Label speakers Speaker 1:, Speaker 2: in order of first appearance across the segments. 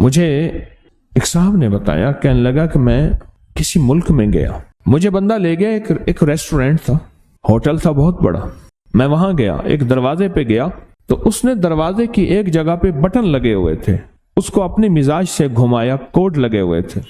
Speaker 1: مجھے ایک صاحب نے بتایا، کہنے لگا کہ میں کسی ملک میں گیا، مجھے بندہ لے گیا، ایک ریسٹورینٹ تھا، ہوٹل تھا بہت بڑا، میں وہاں گیا، ایک دروازے پہ گیا تو اس نے دروازے کی ایک جگہ پہ بٹن لگے ہوئے تھے، اس کو اپنے مزاج سے گھمایا، کوڈ لگے ہوئے تھے،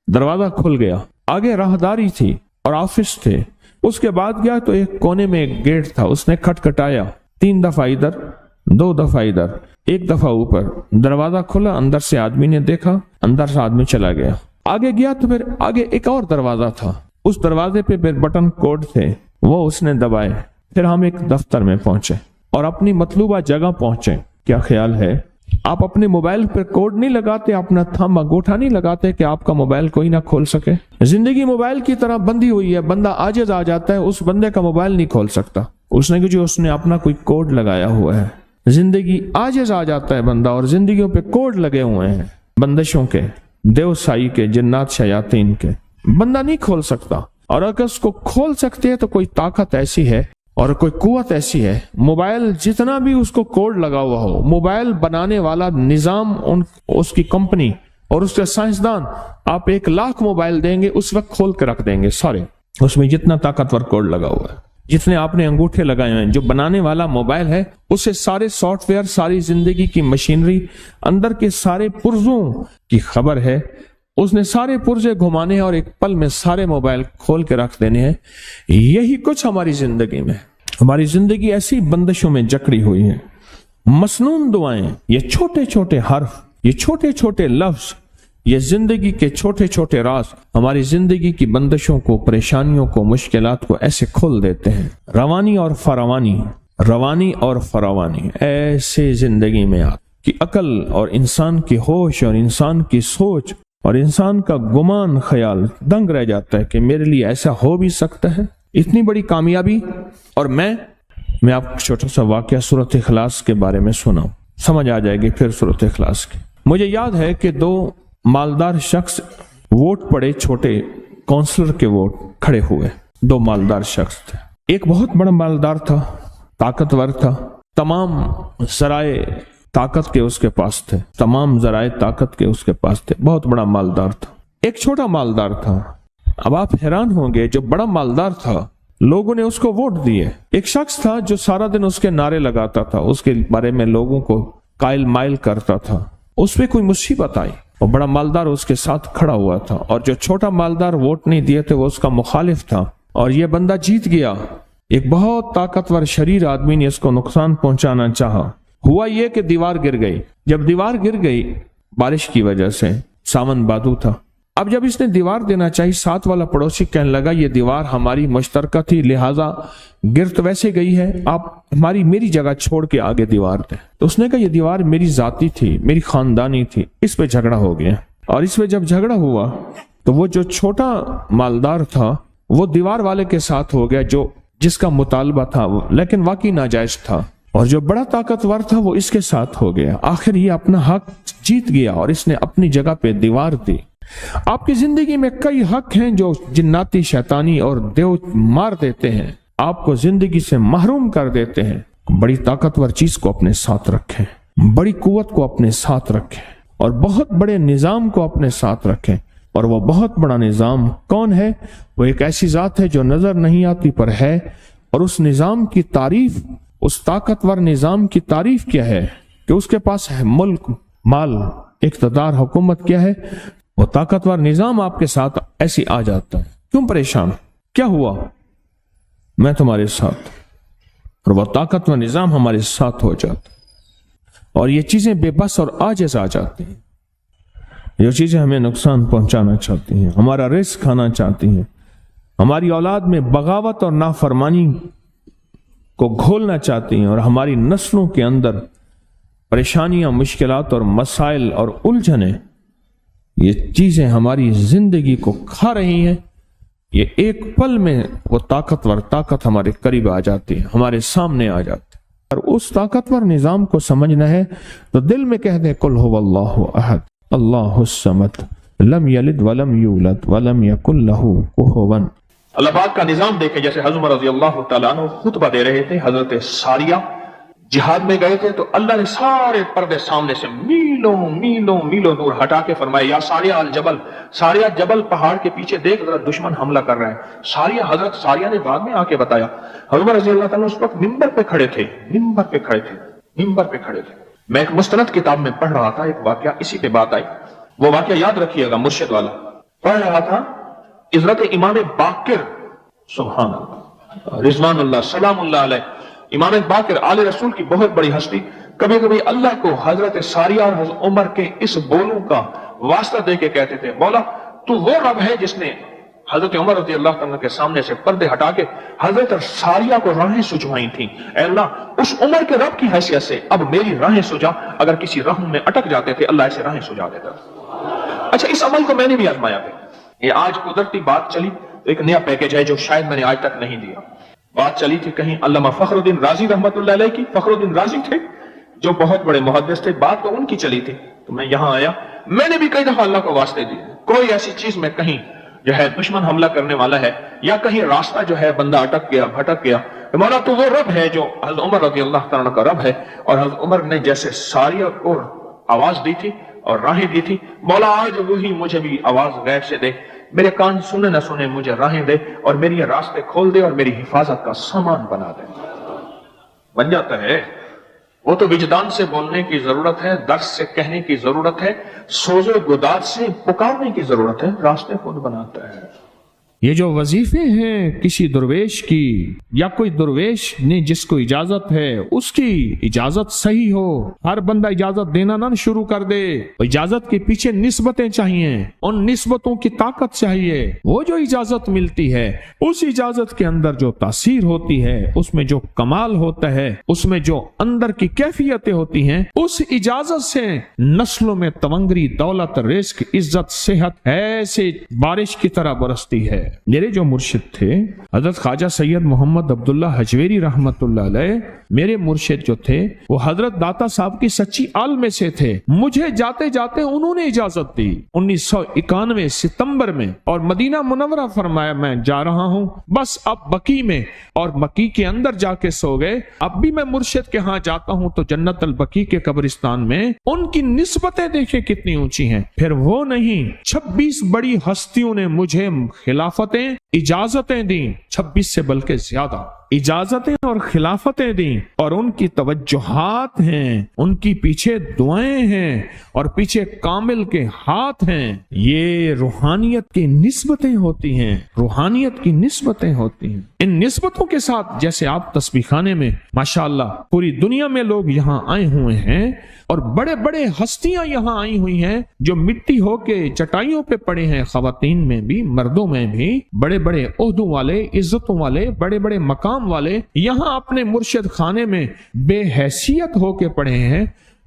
Speaker 1: دروازہ کھل گیا، آگے راہداری تھی اور آفس تھے، اس کے بعد گیا تو ایک کونے میں ایک گیٹ تھا، اس نے کھٹکھٹایا 3 دفعہ ادھر 2 دفعہ ادھر 1 دفعہ اوپر، دروازہ کھلا، اندر سے آدمی نے دیکھا، اندر سے آدمی چلا گیا، آگے گیا تو پھر آگے ایک اور دروازہ تھا، اس دروازے پہ پھر بٹن کوڈ تھے، وہ اس نے دبائے، پھر ہم ایک دفتر میں پہنچے اور اپنی مطلوبہ جگہ پہنچے۔ کیا خیال ہے، آپ اپنے موبائل پر کوڈ نہیں لگاتے، اپنا تھم انگوٹھا نہیں لگاتے کہ آپ کا موبائل کوئی نہ کھول سکے؟ زندگی موبائل کی طرح بندھی ہوئی ہے، بندہ عاجز آ جاتا ہے، اس بندے کا موبائل نہیں کھول سکتا، اس نے جو اس نے اپنا کوئی کوڈ لگایا ہوا ہے۔ زندگی عاجز آ جاتا ہے بندہ، اور زندگیوں پہ کوڈ لگے ہوئے ہیں، بندشوں کے، دیوسائی کے، جنات شیاطین کے، بندہ نہیں کھول سکتا، اور اگر اس کو کھول سکتے ہیں تو کوئی طاقت ایسی ہے اور کوئی قوت ایسی ہے، موبائل جتنا بھی اس کو کوڈ لگا ہوا ہو، موبائل بنانے والا نظام، اس کی کمپنی اور اس کے سائنسدان، آپ 1,00,000 موبائل دیں گے اس وقت کھول کے رکھ دیں گے سارے، اس میں جتنا طاقتور کوڈ لگا ہوا ہے، جتنے آپ نے انگوٹھے لگائے ہیں، جو بنانے والا موبائل ہے اسے سارے سافٹ ویئر، ساری زندگی کی مشینری، اندر کے سارے پرزوں کی خبر ہے، اس نے سارے پرزے گھمانے ہیں اور ایک پل میں سارے موبائل کھول کے رکھ دینے ہیں۔ یہی کچھ ہماری زندگی میں، ہماری زندگی ایسی بندشوں میں جکڑی ہوئی ہے۔ مسنون دعائیں، یہ چھوٹے چھوٹے حرف، یہ چھوٹے چھوٹے لفظ، یہ زندگی کے چھوٹے چھوٹے راز ہماری زندگی کی بندشوں کو، پریشانیوں کو، مشکلات کو ایسے کھول دیتے ہیں۔ روانی اور فراوانی، روانی اور فراوانی ایسے زندگی میں کی عقل اور انسان کی ہوش اور انسان کی سوچ اور انسان کا گمان خیال دنگ رہ جاتا ہے کہ میرے لیے ایسا ہو بھی سکتا ہے، اتنی بڑی کامیابی۔ اور میں آپ کو چھوٹا سا واقعہ سورۃ اخلاص کے بارے میں سناؤں، سمجھ آ جائے گی پھر سورۃ اخلاص کی۔ مجھے یاد ہے کہ 2 مالدار شخص ووٹ پڑے، چھوٹے کونسلر کے ووٹ کھڑے ہوئے، 2 مالدار شخص تھے، ایک بہت بڑا مالدار تھا، طاقتور تھا، تمام ذرائع طاقت کے اس کے پاس تھے، تمام ذرائع طاقت کے اس کے پاس تھے، بہت بڑا مالدار تھا۔ ایک چھوٹا مالدار تھا۔ اب آپ حیران ہوں گے، جو بڑا مالدار تھا لوگوں نے اس کو ووٹ دیے۔ ایک شخص تھا جو سارا دن اس کے نعرے لگاتا تھا، اس کے بارے میں لوگوں کو قائل مائل کرتا تھا، اس پہ کوئی مصیبت آئی اور بڑا مالدار اس کے ساتھ کھڑا ہوا تھا، اور جو چھوٹا مالدار ووٹ نہیں دیے تھے وہ اس کا مخالف تھا، اور یہ بندہ جیت گیا۔ ایک بہت طاقتور شریر آدمی نے اس کو نقصان پہنچانا چاہا۔ ہوا یہ کہ دیوار گر گئی۔ جب دیوار گر گئی بارش کی وجہ سے، ساون بادو تھا، اب جب اس نے دیوار دینا چاہی، ساتھ والا پڑوسی کہنے لگا یہ دیوار ہماری مشترکہ تھی، لہٰذا گر تو ویسے گئی ہے، آپ میری جگہ چھوڑ کے آگے دیوار دیں۔ تو اس نے کہا یہ دیوار میری ذاتی تھی، میری خاندانی تھی، اس پہ جھگڑا ہو گیا۔ اور اس پہ جب جھگڑا ہوا تو وہ جو چھوٹا مالدار تھا وہ دیوار والے کے ساتھ ہو گیا، جس کا مطالبہ تھا لیکن واقعی ناجائز تھا، اور جو بڑا طاقتور تھا وہ اس کے ساتھ ہو گیا۔ آخر یہ اپنا حق جیت گیا اور اس نے اپنی جگہ پہ دیوار دی۔ آپ کی زندگی میں کئی حق ہیں جو جناتی، شیطانی اور دیو مار دیتے ہیں، آپ کو زندگی سے محروم کر دیتے ہیں۔ بڑی طاقتور چیز کو اپنے ساتھ رکھیں، بڑی قوت کو اپنے ساتھ رکھیں، اور بہت بڑے نظام کو اپنے ساتھ رکھیں۔ اور وہ بہت بڑا نظام کون ہے؟ وہ ایک ایسی ذات ہے جو نظر نہیں آتی پر ہے، اور اس نظام کی تعریف، اس طاقتور نظام کی تعریف کیا ہے کہ اس کے پاس ہے ملک، مال، اقتدار، حکومت کیا ہے؟ وہ طاقتور نظام آپ کے ساتھ ایسی آ جاتا ہے۔ کیوں پریشان؟ کیا ہوا؟ میں تمہارے ساتھ، اور وہ طاقتور نظام ہمارے ساتھ ہو جاتا ہے، اور یہ چیزیں بے بس اور عاجز آ جاتی ہیں، جو چیزیں ہمیں نقصان پہنچانا چاہتی ہیں، ہمارا رزق کھانا چاہتی ہیں، ہماری اولاد میں بغاوت اور نافرمانی کو گھولنا چاہتی ہیں، اور ہماری نسلوں کے اندر پریشانیاں، مشکلات اور مسائل اور الجھنیں، یہ چیزیں ہماری زندگی کو کھا رہی ہیں۔ یہ ایک پل میں وہ طاقتور طاقت ہمارے قریب آ جاتی ہے، ہمارے سامنے آ جاتی ہے، اور اس طاقتور نظام کو سمجھنا ہے تو دل میں کہہ دیں قل هو اللہ احد اللہ الصمد لم یلد ولم یولد ولم یکن لہ کفوا۔
Speaker 2: اللہ پاک کا نظام دیکھیں، جیسے حضرت عمر رضی اللہ تعالیٰ عنہ خطبہ دے رہے تھے، حضرت ساریہ جہاد میں گئے تھے تو اللہ نے سارے پردے سامنے سے میلوں میلوں میلوں دور ہٹا کے فرمایا یا ساریہ الجبل، ساریہ جبل پہاڑ کے پیچھے دیکھ ذرا دشمن حملہ کر رہے ہیں۔ ساریہ، حضرت ساریہ نے بعد میں آ کے بتایا، حضرت رضی اللہ تعالیٰ اس وقت ممبر پہ کھڑے تھے، ممبر پہ کھڑے تھے۔ میں ایک مستند کتاب میں پڑھ رہا تھا، ایک واقعہ اسی پہ بات آئی، وہ واقعہ یاد رکھیے گا مرشد والا۔ پڑھ رہا تھا حضرت امام باقر، سبحان اللہ، رضوان اللہ، سلام اللہ علیہ، امام باقر آل رسول کی بہت بڑی ہستی، کبھی کبھی اللہ کو حضرت ساریہ اور حضرت عمر کے اس بولوں کا واسطہ دے کے کہتے تھے، مولا تو وہ رب ہے جس نے حضرت عمر رضی اللہ عنہ کے سامنے سے پردے ہٹا کے حضرت ساریہ کو راہیں سجوائی تھیں، اے اللہ اس عمر کے رب کی حیثیت سے اب میری راہیں سجا، اگر کسی راہوں میں اٹک جاتے تھے اللہ ایسے راہیں سجا دیتا۔ اچھا، اس عمل کو میں نے بھی آزمایا پہ، یہ آج قدرتی بات چلی، ایک نیا پیکج ہے جو شاید میں نے آج تک نہیں دیا۔ بات چلی تھی کہیں علامہ فخر الدین رازی رحمت اللہ علیہ کی، فخر الدین رازی تھے جو بہت بڑے محدث تھے، بات تو ان کی چلی تھی، تو میں یہاں آیا، میں نے بھی کئی دفعہ اللہ کو واسطے دیے، کوئی ایسی چیز میں کہیں جو ہے دشمن حملہ کرنے والا ہے یا کہیں راستہ جو ہے بندہ اٹک گیا بھٹک گیا، مولا تو وہ رب ہے جو حضرت عمر رضی اللہ تعالیٰ کا رب ہے، اور حضرت عمر نے جیسے ساریہ کو آواز دی تھی اور راہیں دی تھی، مولا آج وہی مجھے بھی آواز غیب سے دے، میرے کان سنے نہ سنے مجھے راہیں دے اور میری یہ راستے کھول دے اور میری حفاظت کا سامان بنا دے۔ بن جاتا ہے، وہ تو وجدان سے بولنے کی ضرورت ہے، درس سے کہنے کی ضرورت ہے، سوز و گداز سے پکارنے کی ضرورت ہے، راستے خود بناتا ہے۔
Speaker 1: یہ جو وظیفے ہیں کسی درویش کی یا کوئی درویش نے جس کو اجازت ہے اس کی اجازت صحیح ہو، ہر بندہ اجازت دینا نہ شروع کر دے، اجازت کے پیچھے نسبتیں چاہیے، ان نسبتوں کی طاقت چاہیے، وہ جو اجازت ملتی ہے اس اجازت کے اندر جو تاثیر ہوتی ہے، اس میں جو کمال ہوتا ہے، اس میں جو اندر کی کیفیتیں ہوتی ہیں، اس اجازت سے نسلوں میں تونگری، دولت، رزق، عزت، صحت ایسے بارش کی طرح برستی ہے۔ میرے جو مرشد تھے حضرت خواجہ سید محمد عبداللہ حجویری رحمت اللہ علیہ، میرے مرشد جو تھے وہ حضرت داتا صاحب کی سچی آل میں سے تھے، مجھے جاتے جاتے انہوں نے اجازت دی 1991 ستمبر میں، اور مدینہ منورہ فرمایا میں جا رہا ہوں، بس اب بقی میں، اور بقی کے اندر جا کے سو گئے۔ اب بھی میں مرشد کے ہاں جاتا ہوں تو جنت البقی کے قبرستان میں ان کی نسبتیں دیکھیں کتنی اونچی ہیں، پھر وہ نہیں 26 بڑی ہستیوں نے مجھے خلافتیں اجازتیں دیں، 26 سے بلکہ زیادہ اجازتیں اور خلافتیں دیں، اور ان کی توجہات ہیں، ان کی پیچھے دعائیں ہیں اور پیچھے کامل کے ہاتھ ہیں۔ یہ روحانیت کی نسبتیں ہوتی ہیں، روحانیت کی نسبتیں ہوتی ہیں۔ ان نسبتوں کے ساتھ جیسے آپ تسبیح خانے میں ماشاءاللہ پوری دنیا میں لوگ یہاں آئے ہوئے ہیں اور بڑے بڑے ہستیاں یہاں آئی ہوئی ہیں جو مٹی ہو کے چٹائیوں پہ پڑے ہیں، خواتین میں بھی مردوں میں بھی، بڑے بڑے عہدوں والے، عزتوں والے، بڑے بڑے مقام والے یہاں اپنے مرشد خانے میں بے حیثیت ہو کے پڑے ہیں۔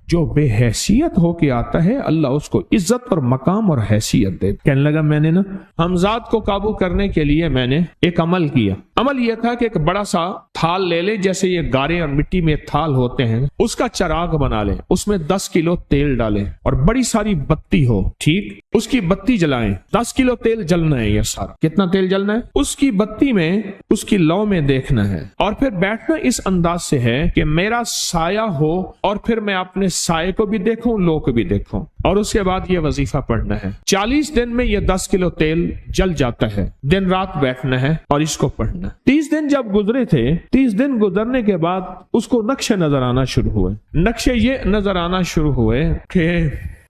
Speaker 1: جو بے حیثیت ہو کے آتا ہے اللہ اس کو عزت اور مقام اور حیثیت دے۔ کہنے لگا میں نے نا حمزات کو قابو کرنے کے لیے میں نے ایک عمل کیا۔ عمل یہ تھا کہ ایک بڑا سا تھال لے لیں، جیسے یہ گارے اور مٹی میں تھال ہوتے ہیں، اس کا چراغ بنا لیں، اس میں 10 کلو تیل ڈالیں اور بڑی ساری بتی ہو، ٹھیک، اس کی بتی جلائیں، 10 کلو تیل جلنا ہے، یہ سارا کتنا تیل جلنا ہے، اس کی بتی میں اس کی لو میں دیکھنا ہے، اور پھر بیٹھنا اس انداز سے ہے کہ میرا سایہ ہو اور پھر میں اپنے سائے کو بھی دیکھوں، لو کو بھی دیکھوں، اور اس کے بعد یہ وظیفہ پڑھنا ہے۔ 40 دن میں یہ 10 کلو تیل جل جاتا ہے، دن رات بیٹھنا ہے اور اس کو پڑھنا۔ 30 دن جب گزرے تھے، 30 دن گزرنے کے بعد اس کو نقشے نظر آنا شروع ہوئے، نقشے یہ نظر آنا شروع ہوئے کہ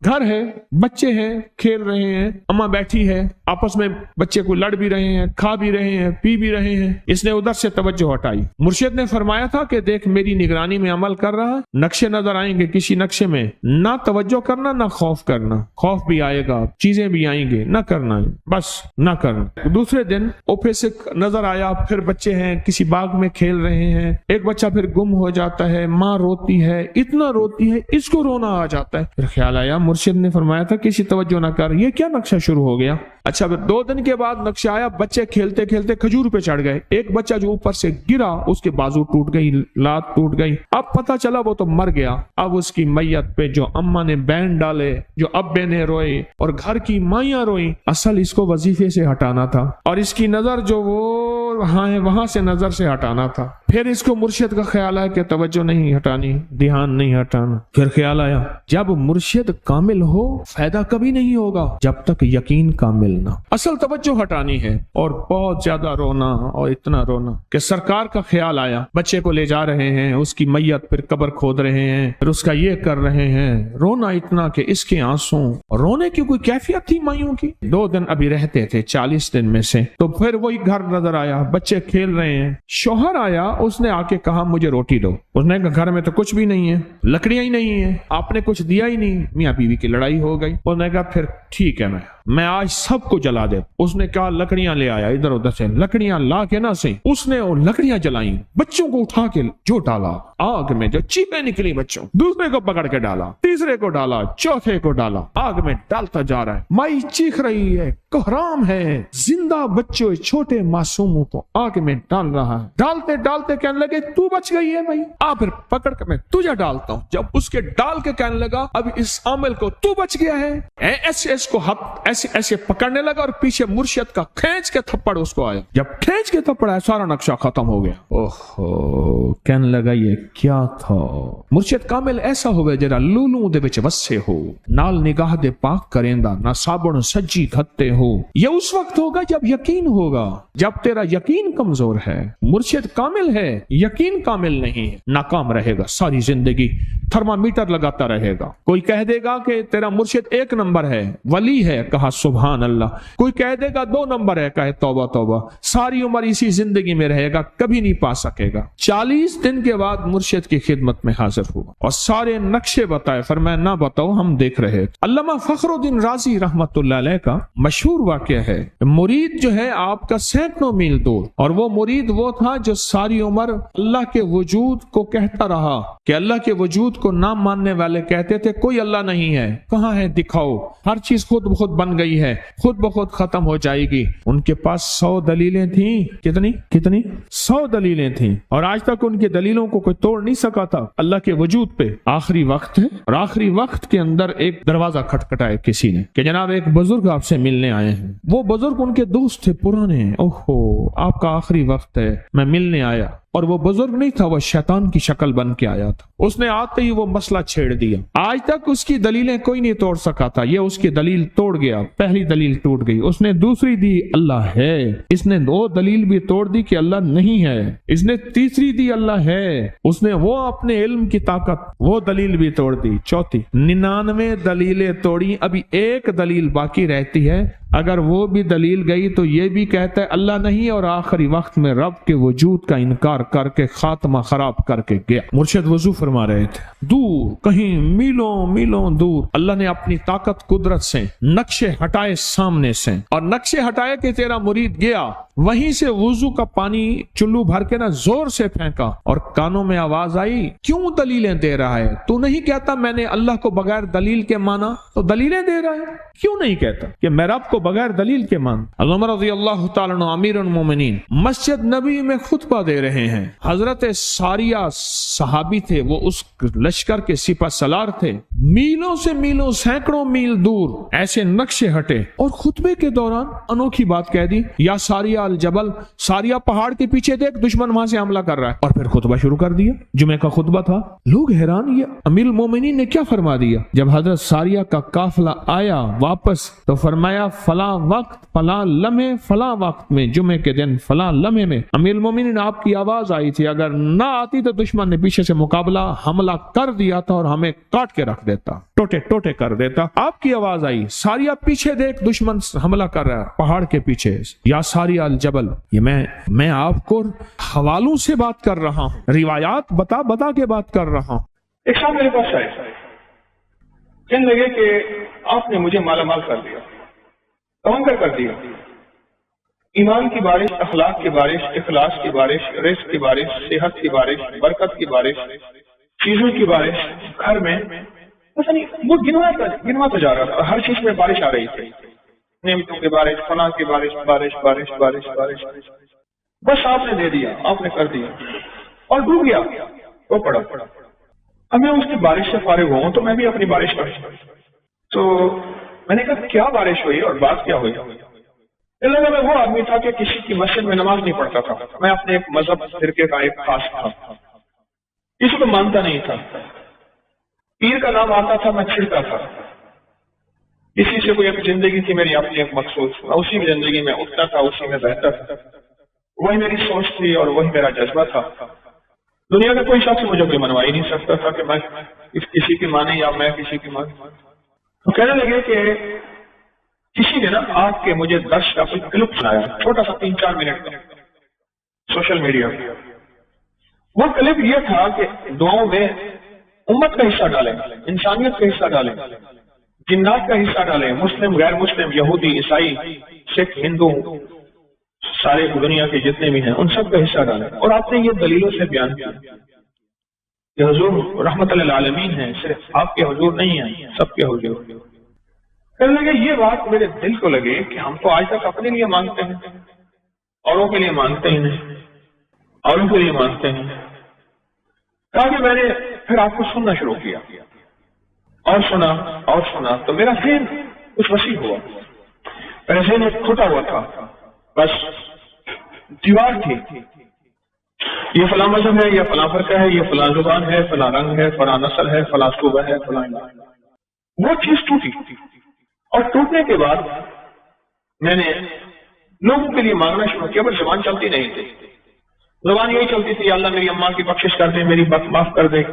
Speaker 1: گھر ہے، بچے ہیں، کھیل رہے ہیں، اماں بیٹھی ہے، آپس میں بچے کو لڑ بھی رہے ہیں، کھا بھی رہے ہیں، پی بھی رہے ہیں۔ اس نے ادھر سے توجہ ہٹائی۔ مرشد نے فرمایا تھا کہ دیکھ میری نگرانی میں عمل کر رہا، نقشے نظر آئیں گے، کسی نقشے میں نہ توجہ کرنا نہ خوف کرنا، خوف بھی آئے گا، چیزیں بھی آئیں گے، نہ کرنا، بس نہ کرنا۔ دوسرے دن اوپے سے نظر آیا، پھر بچے ہیں کسی باغ میں کھیل رہے ہیں، ایک بچہ پھر گم ہو جاتا ہے، ماں روتی ہے، اتنا روتی ہے اس کو رونا آ جاتا ہے۔ پھر خیال آیا مرشد نے فرمایا تھا کسی توجہ نہ کر، یہ کیا نقشہ شروع ہو گیا؟ اچھا پھر 2 دن کے بعد نقشہ آیا، بچے کھیلتے کھیلتے کھجور پہ چڑھ گئے، ایک بچہ جو اوپر سے گرا اس کے بازو ٹوٹ گئی، لات ٹوٹ گئی، اب پتہ چلا وہ تو مر گیا۔ اب اس کی میت پہ جو اماں نے بین ڈالے، جو ابے نے روئے اور گھر کی مائیاں روئیں، اصل اس کو وظیفے سے ہٹانا تھا اور اس کی نظر جو وہ وہاں ہے وہاں سے نظر سے ہٹانا تھا۔ پھر اس کو مرشد کا خیال آیا کہ توجہ نہیں ہٹانی، دھیان نہیں ہٹانا. پھر خیال آیا جب مرشد کامل ہو فائدہ کبھی نہیں ہوگا جب تک یقین کامل نہ. اصل توجہ ہٹانی ہے. اور بہت زیادہ رونا اور اتنا رونا کہ سرکار کا خیال آیا بچے کو لے جا رہے ہیں، اس کی میت پھر قبر کھود رہے ہیں، پھر اس کا یہ کر رہے ہیں. رونا اتنا کہ اس کے آنسوں، رونے کی کوئی کیفیت تھی مائیوں کی. 2 دن ابھی رہتے تھے 40 دن میں سے. تو پھر وہی گھر نظر آیا، بچے کھیل رہے ہیں. شوہر آیا، اس نے آ کے کہا مجھے روٹی دو. اس نے کہا گھر میں تو کچھ بھی نہیں ہے، لکڑیاں ہی نہیں ہیں، آپ نے کچھ دیا ہی نہیں. میاں بیوی کی لڑائی ہو گئی. اس نے کہا پھر ٹھیک ہے میں آج سب کو جلا دے. اس نے کہا لکڑیاں لے آیا، ادھر ادھر سے لکڑیاں لا کے نہ سے اس نے وہ لکڑیاں جلائیں، بچوں کو اٹھا کے جو ڈالا آگ میں، جو چیخیں نکلی بچوں، دوسرے کو پکڑ کے ڈالا، تیسرے کو ڈالا، چوتھے کو ڈالا، آگ میں ڈالتا جا رہا ہے. مائی چیخ رہی ہے، کوہرام ہے، زندہ بچوں چھوٹے معصوموں کو آگ میں ڈال رہا ہے. ڈالتے ڈالتے کہنے لگے تو بچ گئی ہے بھائی، پھر پکڑ کے میں تجھے ڈالتا ہوں. جب اس کے ڈال کے کہنے لگا اب اس عامل کو تو بچ گیا ہے، ایسے اس کو ہاتھ ایسے پکڑنے لگا اور پیچھے مرشد کا کھینچ کے تھپڑ اس کو آیا. جب کھینچ کے تھپڑ آیا سارا نقشہ ختم ہو گیا. اوہو، کہنے لگا یہ کیا تھا. مرشد کامل ایسا ہوئے جرا لولوں دے وچ وسے ہو، نال نگاہ دے پاک کریندا، نہ صابن سجی گھتے ہو. یہ اس وقت ہوگا جب یقین ہوگا. جب تیرا یقین کمزور ہے، مرشد کامل ہے، یقین کامل نہیں ہے، ناکام رہے گا ساری زندگی، تھرمامیٹر لگاتا رہے گا. کوئی کہہ دے گا کہ تیرا مرشد 1 نمبر ہے، ولی ہے، کہا سبحان اللہ. کوئی کہہ دے گا 2 نمبر ہے، کہے توبہ توبہ. ساری عمر اسی زندگی میں رہے گا، کبھی نہیں پا سکے گا. 40 دن کے بعد مرشد کی خدمت میں حاضر ہوا اور سارے نقشے بتائے. فرمایا نہ بتاؤ، ہم دیکھ رہے. علامہ فخر الدین رازی رحمت اللہ علیہ کا مشہور واقعہ ہے. مرید جو ہے آپ کا سینکڑوں میل دور، اور وہ مرید وہ تھا جو ساری عمر اللہ کے وجود کو کہتا رہا کہ اللہ کے وجود کو نہ ماننے والے کہتے تھے کوئی اللہ نہیں ہے، کہاں ہے دکھاؤ، ہر چیز خود بخود بن گئی ہے، خود بخود ختم ہو جائے گی. ان کے پاس 100 دلیلیں تھیں. کتنی 100 دلیلیں تھیں، اور آج تک ان کی دلیلوں کو کوئی توڑ نہیں سکا تھا اللہ کے وجود پہ. آخری وقت ہے، اور آخری وقت کے اندر ایک دروازہ کھٹکھٹایا کسی نے کہ جناب ایک بزرگ آپ سے ملنے آئے ہیں. وہ بزرگ ان کے دوست تھے پرانے. اوہو، آپ کا آخری وقت ہے، میں ملنے آیا. اور وہ بزرگ نہیں تھا، وہ شیطان کی شکل بن کے آیا تھا. اس نے آتے ہی وہ مسئلہ چھیڑ دیا. آج تک اس کی دلیلیں کوئی نہیں توڑ سکا تھا، یہ اس کی دلیل توڑ گیا. پہلی دلیل ٹوٹ گئی. اس نے دوسری دی اللہ ہے. اس نے 2 دلیل بھی توڑ دی کہ اللہ نہیں ہے. اس نے تیسری دی اللہ ہے. اس نے وہ اپنے علم کی طاقت، وہ دلیل بھی توڑ دی. چوتھی 99 دلیلیں توڑی، ابھی ایک دلیل باقی رہتی ہے. اگر وہ بھی دلیل گئی تو یہ بھی کہتا ہے اللہ نہیں، اور آخری وقت میں رب کے وجود کا انکار کر کے خاتمہ خراب کر کے گیا. مرشد وضو فرما رہے تھے، دور کہیں میلوں میلوں دور اللہ نے اپنی طاقت قدرت سے نقشے ہٹائے سامنے سے، اور نقشے ہٹائے کہ تیرا مرید گیا. وہیں سے وضو کا پانی چلو بھر کے نہ زور سے پھینکا، اور کانوں میں آواز آئی کیوں دلیلیں دے رہا ہے؟ تو نہیں کہتا میں نے اللہ کو بغیر دلیل کے مانا، تو دلیلیں دے رہا ہے. کیوں نہیں کہتا کہ میں رب کو بغیر دلیل کے مان؟ علامہ رضی اللہ تعالیٰ عنہ امیر المومنین مسجد نبی میں خطبہ دے رہے ہیں. حضرت ساریہ صحابی تھے، وہ اس لشکر کے سپہ سالار تھے. میلوں سے میلوں، سینکڑوں میل دور ایسے نقشے ہٹے، اور خطبے کے دوران انوکھی بات کہہ دی، یا ساریہ الجبل، ساریہ پہاڑ کے پیچھے دیکھ دشمن وہاں سے حملہ کر رہا ہے. اور پھر خطبہ شروع کر دیا. جمعہ کا خطبہ تھا. لوگ حیران، یہ امیر المومنین نے کیا فرما دیا؟ جب حضرت ساریہ کا قافلہ آیا واپس تو فرمایا فلاں وقت، فلاں لمحے، فلاں وقت میں، جمعے کے دن فلاں لمحے میں امیر المومنین آپ کی آواز آئی تھی. اگر نہ آتی تو دشمن نے پیچھے سے مقابلہ حملہ کر دیا تھا اور ہمیں کاٹ کے رکھ دیتا، ٹوٹے ٹوٹے کر دیتا. آپ کی آواز آئی، ساریہ پیچھے دیکھ دشمن حملہ کر رہا ہے پہاڑ کے پیچھے، یا ساریہ الجبل. یہ میں آپ کو حوالوں سے بات کر رہا ہوں، روایات بتا بتا کے بات کر رہا ہوں.
Speaker 2: ایک شام میرے پاس آئے، کہنے لگے کہ آپ نے مجھے مالا مال کر دیا، کر دیا. ایمان کی بارش، اخلاق کی بارش، اخلاص کی بارش، رزق کی بارش، صحت کی بارش، برکت کی بارش، چیزوں کی بارش، گھر میں وہ گنواتا جا رہا تھا. ہر چیز میں بارش آ رہی تھی، نعمتوں کی بارش، فنا کی بارش، بارش بارش بارش بارش. بس آپ نے دے دیا، آپ نے کر دیا، اور ڈوب گیا. وہ پڑا. اب میں اس کی بارش سے فارغ ہوں تو میں بھی اپنی بارش کروں. تو میں نے کہا کیا بارش ہوئی اور بات کیا ہوئی؟ اللہ میں وہ آدمی تھا کہ کسی کی مسجد میں نماز نہیں پڑھتا تھا. میں اپنے ایک مذہب فرقے کا ایک خاص تھا, کسی کو مانتا نہیں تھا. پیر کا نام آتا تھا میں چھڑتا تھا. اسی سے کوئی ایک زندگی تھی میری اپنی ایک مقصود, میں اسی میں زندگی میں اٹھتا تھا, اسی میں بہتا تھا. وہی میری سوچ تھی اور وہی میرا جذبہ تھا. دنیا کا کوئی شخص مجھے کوئی منوا ہی نہیں سکتا تھا کہ میں کسی کی مانے یا میں کسی کی مانے. تو کہنے لگے کہ کسی نے نا آپ کے مجھے درس کا کوئی کلپ سنایا, چھوٹا سا 3-4 منٹ کا, سوشل میڈیا پہ. وہ کلپ یہ تھا کہ دعاؤں میں امت کا حصہ ڈالیں, انسانیت کا حصہ ڈالیں, جنات کا حصہ ڈالیں, مسلم غیر مسلم یہودی عیسائی سکھ ہندو سارے دنیا کے جتنے بھی ہیں ان سب کا حصہ ڈالیں. اور آپ نے یہ دلیلوں سے بیان کیا کہ حضور رحمت للعالمین ہیں, صرف آپ کے حضور نہیں ہیں, سب کے حضور. کہنے لگے یہ بات میرے دل کو لگے کہ ہم تو آج تک اپنے لیے مانگتے ہیں, اوروں کے لیے مانگتے ہی نہیں, اوروں کے لیے مانگتے ہیں. کہا کہ میں نے پھر آپ کو سننا شروع کیا اور سنا اور سنا تو میرا ذہن کچھ وسیع ہوا. میرا ذہن ایک کھٹا ہوا تھا, بس دیوار تھی, یہ فلاں مذہب ہے, یہ فلاں فرقہ ہے, یہ فلاں زبان ہے, فلاں رنگ ہے, فلاں نسل ہے, فلاں صوبہ ہے, فلاں. وہ چیز ٹوٹی اور ٹوٹنے کے بعد میں نے لوگوں کے لیے مانگنا شروع کیا, پر زبان چلتی نہیں تھی. زبان یہی چلتی تھی, اللہ میری اماں کی بخشش کر دے, میری بخت معاف کر دے,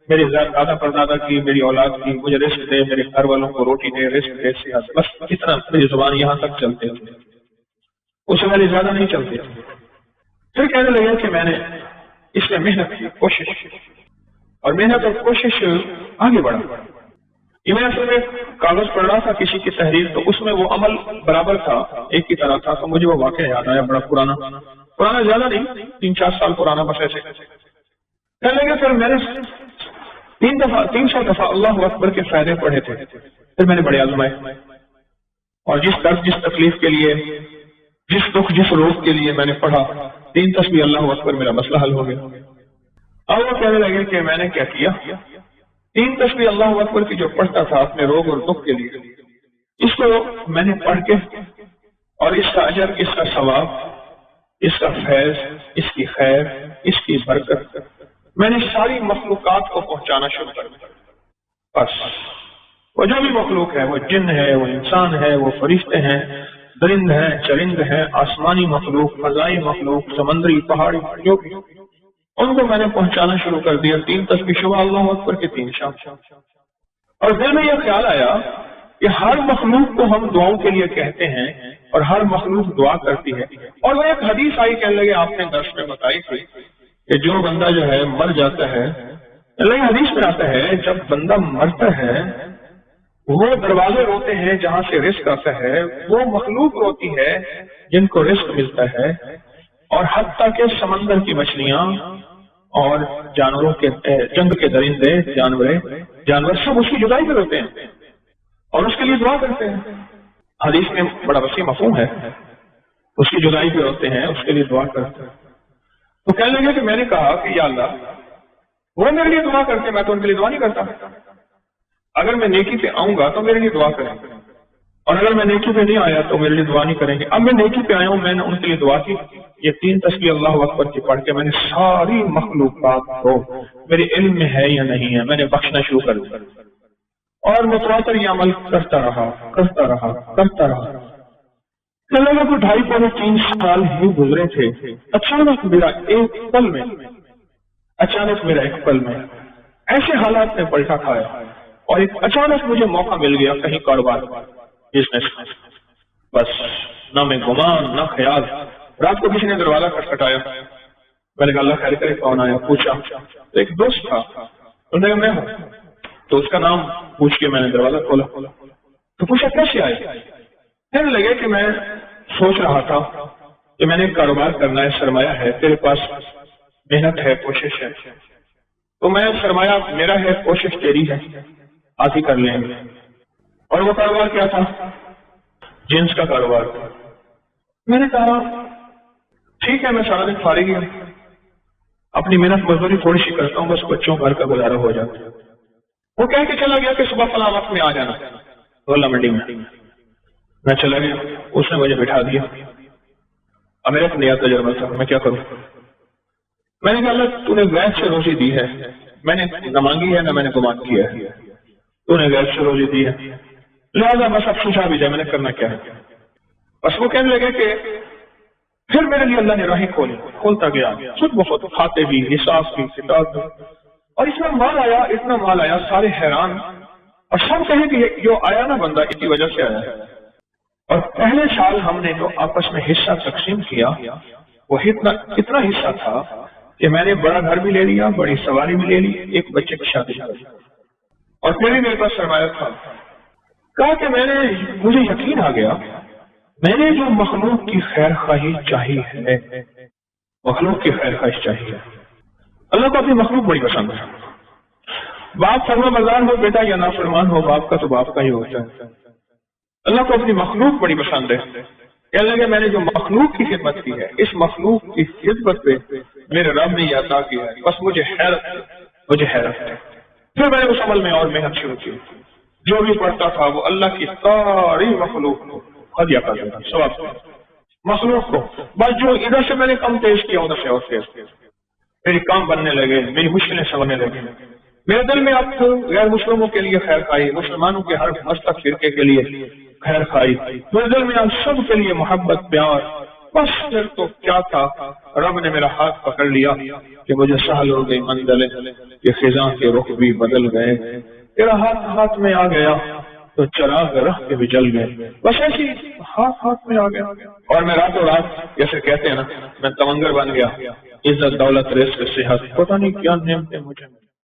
Speaker 2: میرے دادا پردادا کی, میری اولاد کی, مجھے رزق دے, میرے گھر والوں کو روٹی دے, رزق دے, صحت. بس اتنا میری زبان یہاں تک چلتے تھے, اس سے میں زیادہ نہیں چلتے تھے. پھر کہنے لگا کہ میں نے اس میں محنت کی, کوشش, اور محنت اور کوشش آگے بڑھا. یہ میں اصل میں کاغذ پڑھ رہا تھا کسی کی تحریر, تو اس میں وہ عمل برابر تھا, ایک کی طرح تھا. تو مجھے وہ واقعہ یاد آیا, بڑا پرانا زیادہ نہیں, 3-4 سال پرانا, بس ایسے. کہنے لگے پھر میں نے 300 دفعہ اللہ اکبر کے فائدے پڑھے تھے. پھر میں نے بڑے آزمائے, اور جس درد جس تکلیف کے لیے, جس دکھ جس روگ کے لیے میں نے پڑھا, 3 تسبیح اللہ اکبر, میرا مسئلہ حل ہو گیا. اب وہ کہنے لگے کہ میں نے کیا کیا, 3 تسبیح اللہ اکبر کی جو پڑھتا تھا اپنے روگ اور دکھ کے لیے, اس کو میں نے پڑھ کے, اور اس کا اجر, اس کا ثواب, اس کا فیض, اس کی خیر, اس کی برکت میں نے ساری مخلوقات کو پہنچانا شروع کر دیا. بس وہ جو بھی مخلوق ہے, وہ جن ہے, وہ انسان ہے, وہ فرشتے ہیں, درند ہیں, چرند ہیں, آسمانی مخلوق, فضائی مخلوق, سمندری, پہاڑی, جو بھی, ان کو میں نے پہنچانا شروع کر دیا. 3 تسبیح صبح اللہ اکبر کے 3 شام. اور دل میں یہ خیال آیا کہ ہر مخلوق کو ہم دعاؤں کے لیے کہتے ہیں اور ہر مخلوق دعا کرتی ہے. اور وہ ایک حدیث آئی, کہنے لگے آپ نے درس میں بتائی تھی کہ جو بندہ جو ہے مر جاتا ہے, اللہ حدیث میں آتا ہے جب بندہ مرتا ہے وہ دروازے روتے ہیں جہاں سے رزق آتا ہے, وہ مخلوق روتی ہے جن کو رزق ملتا ہے, اور حتیٰ کہ سمندر کی مچھلیاں اور جانوروں کے, جنگ کے درندے, جانور سب اس کی جدائی پہ روتے ہیں اور اس کے لیے دعا کرتے ہیں. حدیث میں بڑا وسیع مفہوم ہے, اس کی جدائی پہ روتے ہیں, اس کے لیے دعا کرتے ہیں. تو کہنے لگے کہ میں نے کہا کہ یا اللہ وہ میرے لیے دعا کرتے, میں تو ان کے لیے دعا نہیں کرتا. اگر میں نیکی پہ آؤں گا تو میرے لیے دعا کریں گے, اور اگر میں نیکی پہ نہیں آیا تو میرے لیے دعا نہیں کریں گے. اب میں نیکی پہ آیا ہوں, میں نے ان کے لیے دعا کی. یہ 3 تسبیح اللہ اکبر کی پڑھ کے میں نے ساری مخلوقات کو, میرے علم میں ہے یا نہیں ہے, میں نے بخشنا شروع کر دیا. اور متواتر یہ عمل کرتا رہا. لگا کو 2.5-3 سال ہی گزرے تھے. اچانک میرا ایک پل میں ایسے حالات میں پلٹا کھایا, اور ایک اچانک مجھے موقع مل گیا کہیں کاروبار, بزنس. بس نہ میں گمان نہ خیال. رات کو کسی نے دروازہ کھٹکھٹایا, میں نے کہا اللہ خیر کرے, کون آیا, پوچھا تو ایک دوست تھا, انہوں نے کہا میں ہوں. تو اس کا نام پوچھ کے میں نے دروازہ کھولا. تو پوچھا کیسے آئے. کہنے لگے کہ میں سوچ رہا تھا کہ میں نے کاروبار کرنا ہے, سرمایہ ہے, تیرے پاس محنت ہے, کوشش ہے, تو میں سرمایہ میرا ہے, کوشش تیری ہے, آج ہی کر لیں گے. اور وہ کاروبار کیا تھا, جنس کا کاروبار. میں نے کہا ٹھیک ہے, میں سارا دن فارغ ہی ہوں, اپنی محنت مزدوری تھوڑی سی کرتا ہوں, بس بچوں گھر کا گزارا ہو جاتا. وہ کہہ کے چلا گیا کہ صبح فلاں وقت میں آ جانا گولا منڈی میں. میں چلا گیا، اس نے مجھے بٹھا دیا. اب میرا ایک نیا تجربہ تھا، میں کیا کروں؟ میں نے کہا اللہ تو نے غیب سے روزی دی ہے، میں نے نہ مانگی ہے نہ میں نے گمان کیا ہے، تو نے غیب سے روزی دی ہے، لہٰذا بس اب سوچا بھی جائے میں نے کرنا کیا ہے. بس وہ کہنے لگے کہ پھر میرے لیے اللہ نے راہیں کھولتا گیا، خود بخود کھاتے بھی، حساب بھی، کتاب بھی، اور اتنا مال آیا سارے حیران، اور سب کہیں کہ جو آیا نا بندہ اسی وجہ سے آیا ہے. اور پہلے سال ہم نے جو آپس میں حصہ تقسیم کیا وہ اتنا حصہ تھا کہ میں نے بڑا گھر بھی لے لیا، بڑی سواری بھی لے لی، ایک بچے کی شادی کر لی، اور پھر بھی میرے پاس سرمایہ تھا. کہا کہ مجھے یقین آ گیا میں نے جو مخلوق کی خیر خواہی چاہی ہے، مخلوق کی خیر خواہش چاہیے. اللہ کو اپنی مخلوق بڑی پسند ہے. باپ فرما بردار ہو بیٹا یا نافرمان ہو، باپ کا تو باپ کا ہی ہوتا ہے. اللہ کو اپنی مخلوق بڑی پسند ہے. کہنے لگے میں نے جو مخلوق کی خدمت کی ہے، اس مخلوق کی خدمت پہ میرے رب نے یہ عطا کیا ہے، بس مجھے حیرت ہے. پھر میں نے اس عمل میں اور محنت شروع کی. جو بھی پڑھتا تھا وہ اللہ کی ساری مخلوق کو ہدیہ کر دیتا، ثواب مخلوق کو. بس جو ادھر سے میں نے کم پیش کیا ادھر سے اور پیش کیا، میری کام بننے لگے، میری مشکلیں سننے لگی. میرے دل میں اب غیر مسلموں کے لیے خیر خواہی، مسلمانوں کے ہر مستق فرقے کے لیے خیر خواہی، میرے دل میں اب سب کے لیے محبت، پیار. بس پھر تو کیا تھا، رب نے میرا ہاتھ پکڑ لیا کہ مجھے سہل ہو گئی منزلیں، کہ خزاں کے رخ بھی بدل گئے. تیرا ہاتھ میں آ گیا تو چراغ رخ کے بھی جل گئے. بس ایسی ہاتھ میں آ گیا، اور میں راتوں رات جیسے کہتے ہیں نا، میں تمنگر بن گیا. عزت، دولت، رزق، صحت، پتہ نہیں کیا نعمتیں مجھے